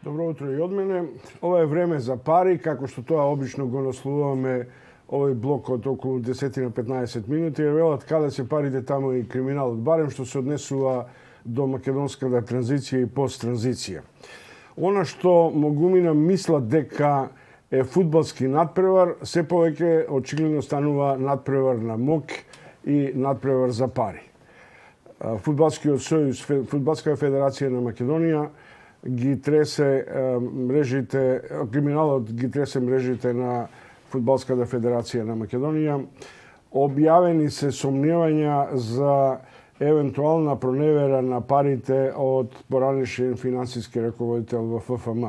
Добро утро и од мене. Ова е време за пари, како што тоа обично го наслуваме овој блок од околу 10 на 15 минути. Велат каде се парите, таму и криминалот, барем што се однесува до македонската транзиција и посттранзиција. Она што могумина мислат дека е фудбалски надпревар, се повеќе очигледно станува надпревар на мок и надпревар за пари. Фудбалскиот сојуз, Фудбалска федерација на Македонија ги тресе мрежите, криминалот ги тресе мрежите на Фудбалската федерација на Македонија. Објавени се сомневања за евентуална проневера на парите од поранешен финансиски раководител во ФФМ.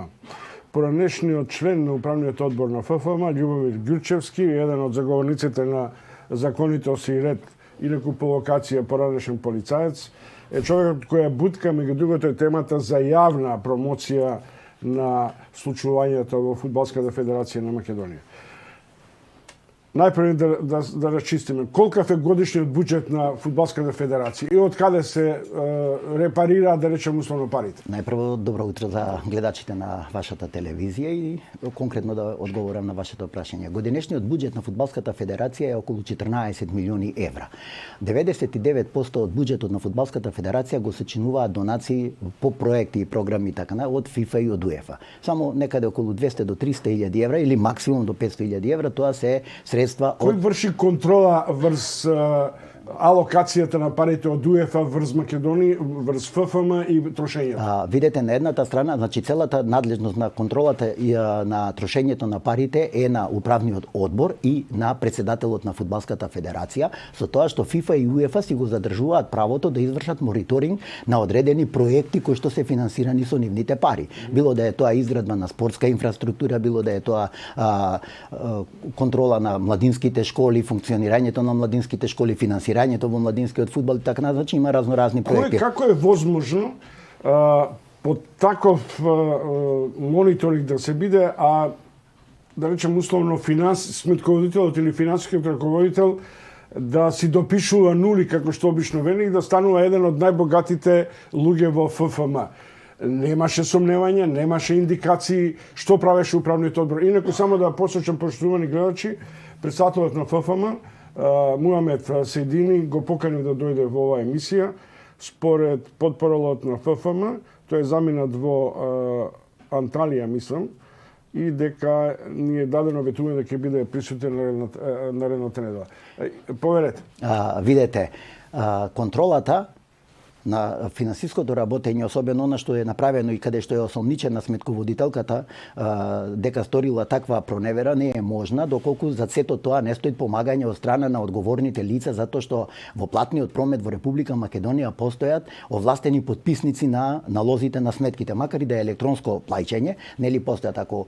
Поранешниот член на управниот одбор на ФФМ, Љубомир Ѓурчевски, еден од заговорниците на законитост и ред, инаку по локација поранешен полицаец, е човекот која бутка, меѓу другото, е темата за јавна промоција на случувањето во Фудбалската федерација на Македонија. Најпрво да расчистиме, колкав е годишниот буџет на Фудбалската федерација и од каде се репарира, да речем, условно парите? Најпрво, добро утро за гледачите на вашата телевизија и конкретно да одговорам на вашето прашање. Годинешниот буџет на Фудбалската федерација е околу 14 милиони евра. 99% од буџетот на Фудбалската федерација го сочинуваат донации по проекти и програми така од ФИФА и од УЕФА. Само некаде околу 200 до 300 илјади евра или максимум до 500 илјади евра, тоа се средства. Кој врши контрола врз алокацијата на парите од УЕФА врз Македонија, врз ФФМ и трошењето? Видете, на едната страна, значи целата надлежност на контролата и на трошењето на парите е на управниот одбор и на председателот на Фудбалската федерација, со тоа што ФИФА и УЕФА си го задржуваат правото да извршат мониторинг на одредени проекти кои што се финансирани со нивните пари. Било да е тоа изградба на спортска инфраструктура, било да е тоа контрола на младинските школи, функционирањето на младинските школи, финансирањето во младинскиот фудбал и така, значи има разноразни проекти. Како е возможно по таков мониторинг да се биде, а да речем условно сметководителот или финансискиот раководител да си допишува нули, како што обично вели, и да станува еден од најбогатите луѓе во ФФМ? Немаше сомневања, немаше индикации што правеше управниот одбор. Инаку само да посочам, поштувани гледачи, председателот на ФФМ Муамет Сейдини го поканив да дојде во оваа емисија. Според потпоролот на ФФМ, тој е заминат во Анталија, мислам, и дека ни е дадено ветување дека ќе биде присутен наредната недела. Поверете. Видете, контролата на финансиското работење, особено она што е направено и каде што е осомничена сметководителката дека сторила таква проневера, не е можна, доколку за сето тоа не стои помагање од страна на одговорните лица, затоа што во платниот промет во Република Македонија постојат овластени потписници на налозите на сметките, макар и да е електронско плаќање, нели постојат ако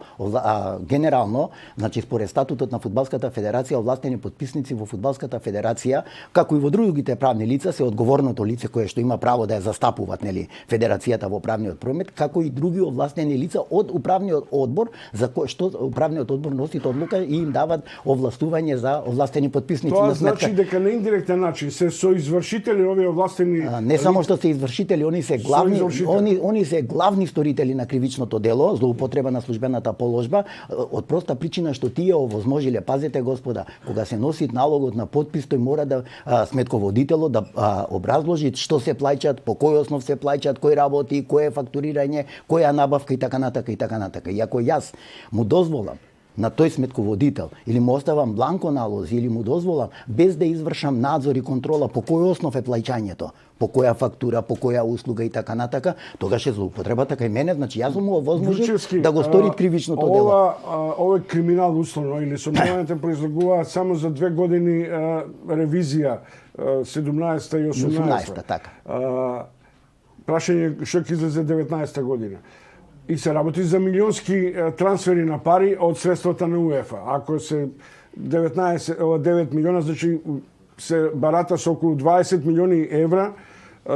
генерално, значи според статутот на Фудбалската федерација, овластени потписници во Фудбалската федерација, како и во другите правни лица, се одговорното лице кое што има право да ја застапуваат, нели, федерацијата во управниот промет, како и други овластени лица од управниот одбор, за кој што управниот одбор носи одлука и им дават овластување за овластени потписници на сметка. Тоа значи дека на индиректен начин се соизвршители овие овластени не само што се извршители, они се главни сторители на кривичното дело, злоупотреба на службената положба, од проста причина што тие овозможиле, пазете господа, кога се носи налогот на потпис, тој мора да сметководителот да образложи што се плаќа, по кој основ се плаќаат, кој работи, кој е фактурирање, која набавка и така натака и така натака. И ако јас му дозволам на тој сметководител или му оставам бланко налози или му дозволам без да извршам надзор и контрола по кој основ е плаќањето, по која фактура, по која услуга и така натака, тогаш е злоупотребата кај мене, значи јас му овозможил да го стори кривичното дело. Ова криминал условно или сомневањата произлегуваат само за 2 години ревизија 17-та и 18-та. Така. Прашање што ќе излезе 19-та година. И се работи за милионски трансфери на пари од средствата на УЕФА. Ако се 9 милиона, значи се барата со околу 20 милиони евра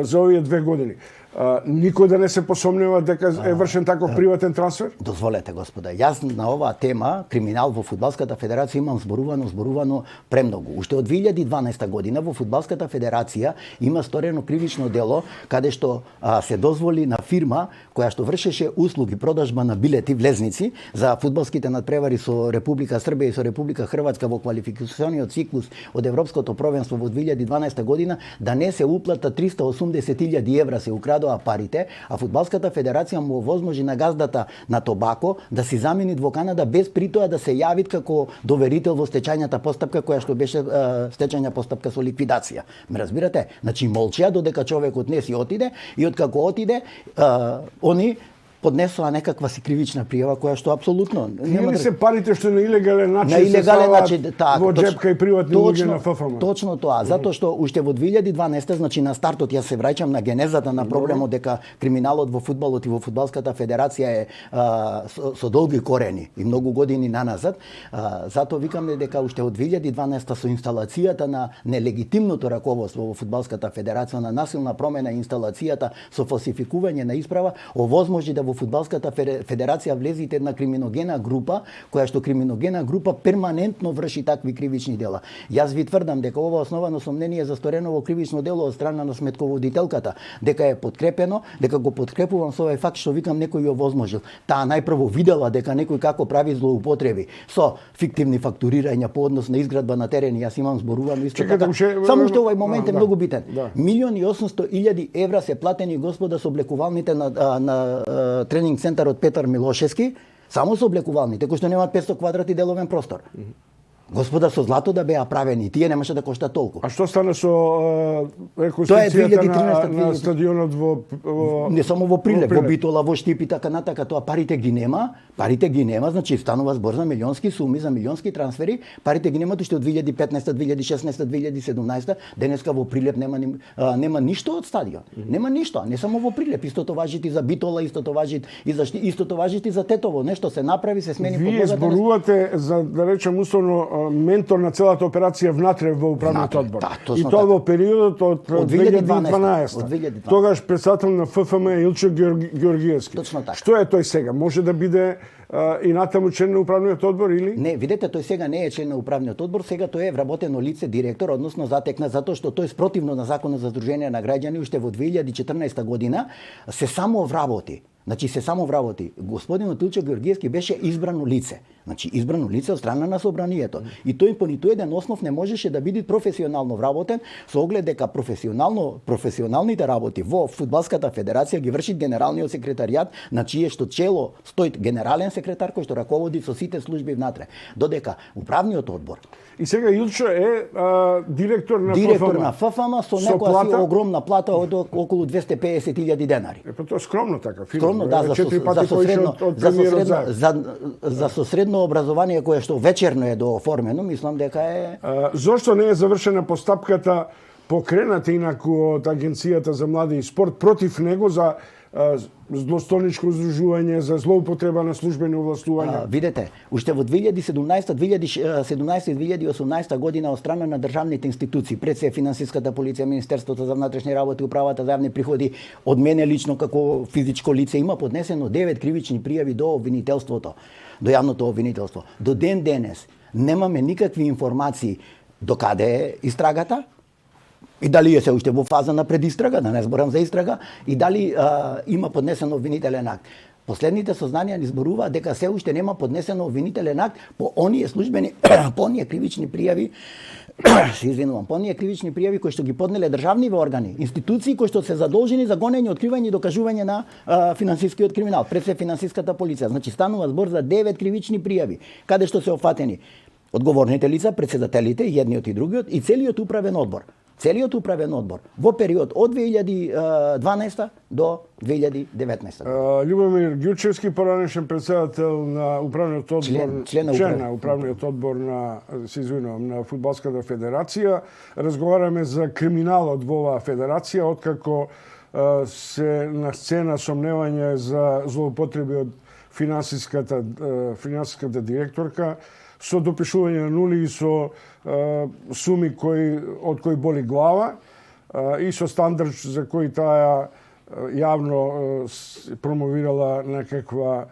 за овие 2 години. никој да не се посомнева дека е вршен таков приватен трансфер? Дозволете, господа. Јас на оваа тема, криминал во Фудбалската федерација, имам зборувано премногу. Уште од 2012 година во Фудбалската федерација има сторено кривично дело каде што се дозволи на фирма која што вршеше услуги продажба на билети влезници за фудбалските надпревари со Република Србија и со Република Хрватска во квалификациониот циклус од Европското провенство во 2012 година да не се уплата 380.000 евра се украдоа парите, а Фудбалската федерација му овозможи на газдата на Тобако да си замени во Канада без при тоа да се јави како доверител во стечајната постапка која што беше стечајна постапка со ликвидација. Ме разбирате? Значи молчеа додека човекот не си отиде и откако отиде, они поднесоа некаква си кривична пријава која што апсолутно нема се парите што на илегален начин се ставаат во джепка и приватни луѓе на ФФМ. Точно тоа, затоа што уште во 2012, значи на стартот, јас се враќам на генезата на проблемот дека криминалот во фудбалот и во фудбалската федерација е со долги корени и многу години наназад. Затоа викаме дека уште од 2012 со инсталацијата на нелегитимното раководство во фудбалската федерација, на насилна промена инсталацијата со фалсификување на исправа, овозможи да во фудбалската федерација влезите една криминогена група, која што криминогена група перманентно врши такви кривични дела. Јас ви тврдам дека ова основано сомнение за сторено кривично дело од страна на сметководителката, дека е подкрепено, дека го подкрепувам со овој факт што викам некој ја овозможил. Таа најпрво видела дека некој како прави злоупотреби со фиктивни фактурирања по однос на изградба на терени. Јас имам зборувано исто така. Само што овој момент е многу битен. 1.800.000 евра се платени, господа, со облекувалните на тренинг центарот Петар Милошевски, само со облекувалните, кои што немаат 500 квадрати деловен простор. Господа, со злато да беа правени, тие немаше да кошта толку. А што стана со реконструкцијата на стадионот во не само во Прилеп, во Битола, во Штип и така натака, тоа парите ги нема, значи станува збор за милионски суми, за милионски трансфери, парите ги немат уште од 2015, 2016, 2017, денеска во Прилеп нема ништо од стадион. Нема ништо, не само во Прилеп, истото важи и за Битола, истото важи и за Тетово, нешто се направи, се смени подложата. Вие зборувате за, да речем условно, ментор на целата операција внатре во управниот одбор. И тоа во периодот од 2012. Тогаш председател на ФФМ Илчо Георгиевски. Точно така. Што е тој сега? Може да биде и натаму член на управниот одбор или? Не, видете, тој сега не е член на управниот одбор, сега тој е вработено лице, директор, односно затекна затоа што тој спротивно на Законот за здружение на граѓани уште во 2014 година се само вработи. Значи се само вработи. Господинот Илчо Георгиевски беше избрано лице. Значи избрано лице од страна на собранието. И тој по ниту еден основ не можеше да биде професионално вработен со оглед дека професионалните работи во фудбалската федерација ги врши генералниот секретаријат, на чие што чело стои генерален секретар кој што раководи со сите служби внатре. Додека управниот одбор и сега Илчо е директор на ФФМ со некоја си огромна плата од околу 250.000 денари. Па тоа скромно така, скромно, да, за со средно образование кое што вечерно е дооформено, мислам дека е. Зошто не е завршена постапката покрената инаку од Агенцијата за млади и спорт против него за злостолничко здружување, за злоупотреба на службени овластувања? Видете, уште во 2017 и 2018 година од страна на државните институции, пред се финансиската полиција, Министерството за внатрешни работи, управата за јавни приходи, од мене лично како физичко лице има поднесено 9 кривични пријави до обвинителството, до јавното обвинителство. До ден денес немаме никакви информации до каде е истрагата, и дали е се уште во фаза на предистрага, да не зборам за истрага, и дали има поднесен обвинителен акт. Последните сознанија ни зборуваат дека се уште нема поднесен обвинителен акт по оние службени, по оние кривични пријави, по оние кривични пријави кои што ги поднеле државни органи, институции кои што се задолжени за гонење, откривање и докажување на финансискиот криминал, пред се финансиската полиција. Значи станува збор за 9 кривични пријави, каде што се офатени одговорните лица, председателите, едниот и другиот, и целиот управен одбор. Целиот управен одбор во период од 2012 до 2019. Љубомир Ѓурчевски, поранешен председател на управниот одбор, член на управниот одбор на фудбалската федерација. Разговараме за криминалот во оваа федерација, откако се на сцена сомневање за злоупотреби од финансиската директорка, со допишување на нули и со суми од кои боли глава и со стандард за кој таа јавно промовирала некаква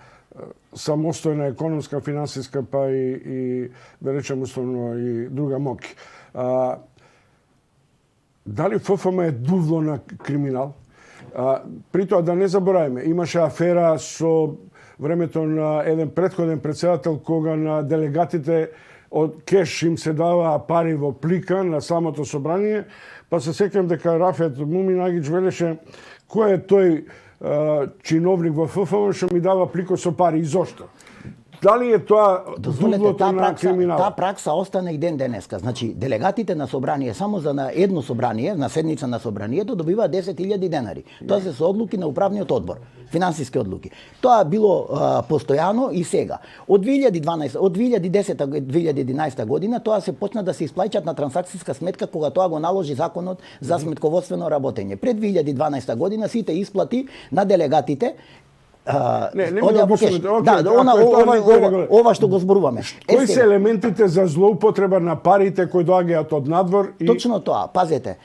самостојна економска, финансиска, па и да речем условно и друга моќ. Дали ФФМ е дувло на криминал? При тоа да не забораваме, имаше афера со времето на еден претходен председател кога на делегатите од кеш им се даваа пари во плика на самото собрание, па се сеќавам дека Рафет Муминагич велеше кој е тој чиновник во ФФМ што ми дава пликот со пари и зошто? Дали е тоа дувлото на криминал? Таа пракса остана и ден денеска. Значи, делегатите на собрание, само за на едно собрание, на седница на собранието, добиваат 10.000 денари. Тоа се со одлуки на управниот одбор, финансиски одлуки. Тоа било постојано и сега. Од 2010-2011 година тоа се почна да се исплаќаат на трансакцијска сметка кога тоа го наложи законот за сметководствено работење. Пред 2012 година сите исплати на делегатите ова што го зборуваме. Кои се елементите за злоупотреба на парите кои доаѓаат од надвор? Точно тоа, пазете.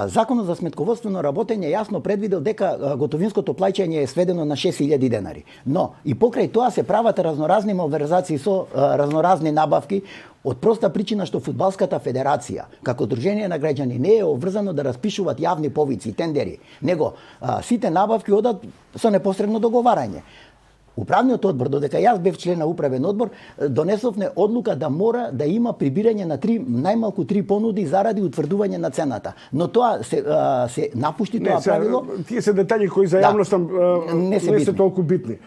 Законот за сметководствено работење јасно предвидел дека готовинското плаќање е сведено на 6.000 денари. Но и покрај тоа се прават разноразни малверзации со разноразни набавки од проста причина што Фудбалската федерација, како дружение на граѓани, не е обврзано да распишуваат јавни повици и тендери, него сите набавки одат со непосредно договарање. Управниот одбор, додека јас бев член на управен одбор, донесовме одлука да мора да има прибирање на најмалку 3 понуди заради утврдување на цената. Но тоа се напушти тоа правило. Тие се детаљи кои за јавноста не се толку битни.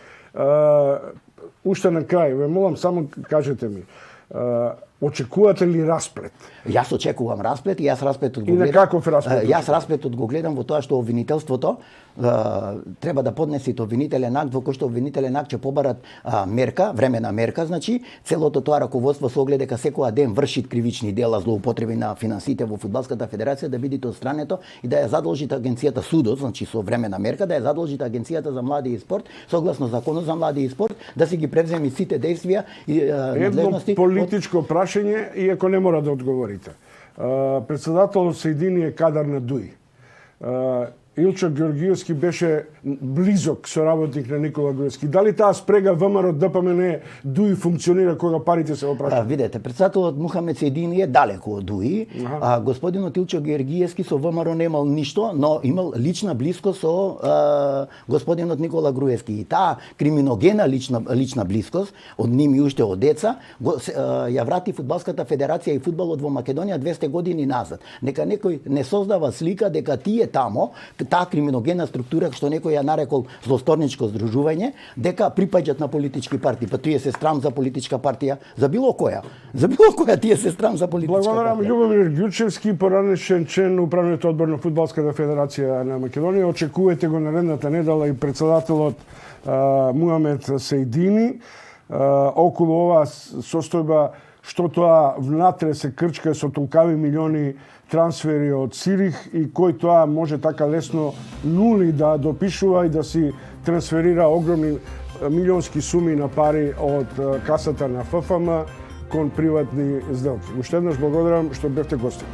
Уште на крај, ве молам, само кажете ми, очекувате ли расплет? Јас очекувам расплет и јас расплетот го гледам. И на каков расплет? Јас расплетот го гледам во тоа што обвинителството треба да поднесе обвинителен акт во кој што обвинителен акт ќе побарат мерка, времена мерка, значи целото тоа раководство со оглед дека секоја ден врши кривични дела, злоупотреби на финансите во Фудбалската федерација да бидите отстрането и да ја задолжите агенцијата судот, значи со времена мерка да ја задолжите агенцијата за млади и спорт согласно законот за млади и спорт да си ги превземи сите дејствија и надлежности. Едно политичко прашање, иако не мора да одговорите. Председателот Саидини е кадар на ДУИ. Илчо Георгиевски беше близок соработник на Никола Груевски. Дали таа спрега ВМРО ДПМН ДУИ функционира кога парите се опраќаат? Видете, председателот Мухамед Саидини е далеку од ДУИ, господинот Илчо Георгиевски со ВМРО немал ништо, но имал лична близкост со господинот Никола Груевски. И таа криминогена лична близкост од ними уште од деца ја врати Фудбалската федерација и фудбалот во Македонија 200 години назад. Нека некој не создава слика дека тие тамо таа криминогена структура што некој ја нарекол злосторничко здружување, дека припаѓаат на политички партии. Па тие се страм за политичка партија, за било која. За било која тие се страм за политичка партија. Благодарам Љубомир Ѓурчевски, поранешен член на управниот одбор на Фудбалската федерација на Македонија. Очекувате го наредната недела и председателот Мухамед Саидини. Околу оваа состојба што тоа внатре се крчка со толкави милиони трансфери од Сирих и кој тоа може така лесно нули да допишува и да си трансферира огромни милионски суми на пари од касата на ФФМ кон приватни сделки. Уште еднаш благодарам што бевте гости.